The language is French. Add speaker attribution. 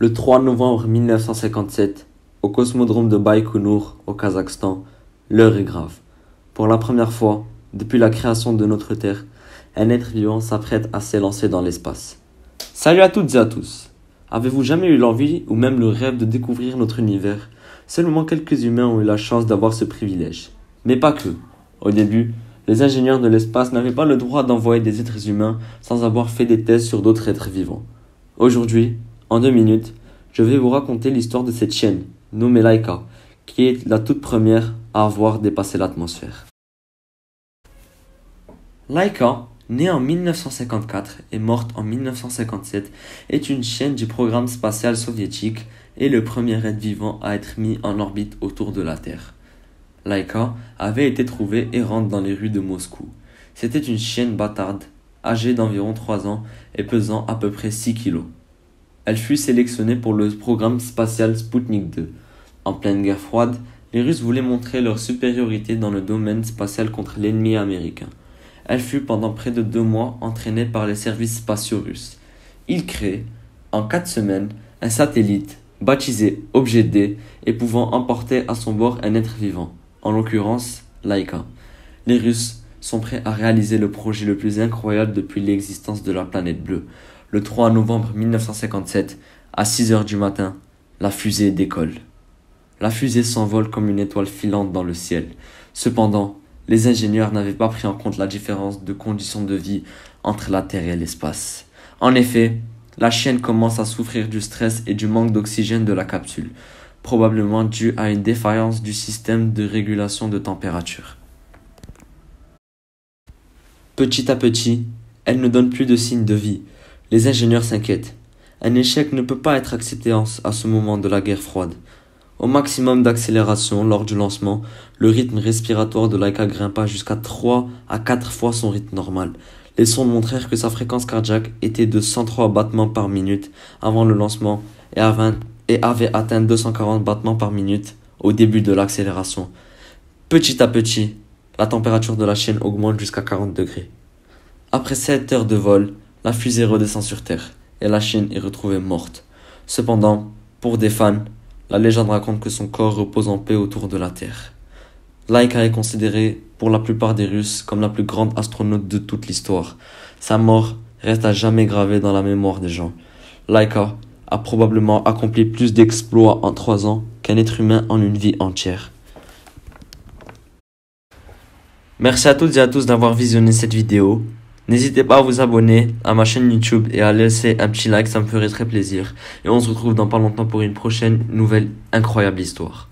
Speaker 1: Le 3 novembre 1957, au cosmodrome de Baïkonour, au Kazakhstan, l'heure est grave. Pour la première fois, depuis la création de notre Terre, un être vivant s'apprête à s'élancer dans l'espace. Salut à toutes et à tous! Avez-vous jamais eu l'envie ou même le rêve de découvrir notre univers? Seulement quelques humains ont eu la chance d'avoir ce privilège. Mais pas que. Au début, les ingénieurs de l'espace n'avaient pas le droit d'envoyer des êtres humains sans avoir fait des tests sur d'autres êtres vivants. Aujourd'hui, en 2 minutes, je vais vous raconter l'histoire de cette chienne, nommée Laika, qui est la toute première à avoir dépassé l'atmosphère. Laika, née en 1954 et morte en 1957, est une chienne du programme spatial soviétique et le premier être vivant à être mis en orbite autour de la Terre. Laika avait été trouvée errante dans les rues de Moscou. C'était une chienne bâtarde, âgée d'environ 3 ans et pesant à peu près 6 kilos. Elle fut sélectionnée pour le programme spatial Sputnik 2. En pleine guerre froide, les Russes voulaient montrer leur supériorité dans le domaine spatial contre l'ennemi américain. Elle fut pendant près de 2 mois entraînée par les services spatiaux russes. Ils créent, en 4 semaines, un satellite baptisé Objet D et pouvant emporter à son bord un être vivant, en l'occurrence Laika. Les Russes sont prêts à réaliser le projet le plus incroyable depuis l'existence de la planète bleue. Le 3 novembre 1957, à 6 heures du matin, la fusée décolle. La fusée s'envole comme une étoile filante dans le ciel. Cependant, les ingénieurs n'avaient pas pris en compte la différence de conditions de vie entre la Terre et l'espace. En effet, la chienne commence à souffrir du stress et du manque d'oxygène de la capsule, probablement dû à une défaillance du système de régulation de température. Petit à petit, elle ne donne plus de signes de vie. Les ingénieurs s'inquiètent. Un échec ne peut pas être accepté à ce moment de la guerre froide. Au maximum d'accélération lors du lancement, le rythme respiratoire de Laika grimpa jusqu'à 3 à 4 fois son rythme normal. Les sondes montrèrent que sa fréquence cardiaque était de 103 battements par minute avant le lancement et avait atteint 240 battements par minute au début de l'accélération. Petit à petit, la température de la chienne augmente jusqu'à 40 degrés. Après 7 heures de vol, la fusée redescend sur Terre et la chienne est retrouvée morte. Cependant, pour des fans, la légende raconte que son corps repose en paix autour de la Terre. Laika est considérée pour la plupart des Russes comme la plus grande astronaute de toute l'histoire. Sa mort reste à jamais gravée dans la mémoire des gens. Laika a probablement accompli plus d'exploits en 3 ans qu'un être humain en une vie entière. Merci à toutes et à tous d'avoir visionné cette vidéo. N'hésitez pas à vous abonner à ma chaîne YouTube et à laisser un petit like, ça me ferait très plaisir. Et on se retrouve dans pas longtemps pour une prochaine nouvelle incroyable histoire.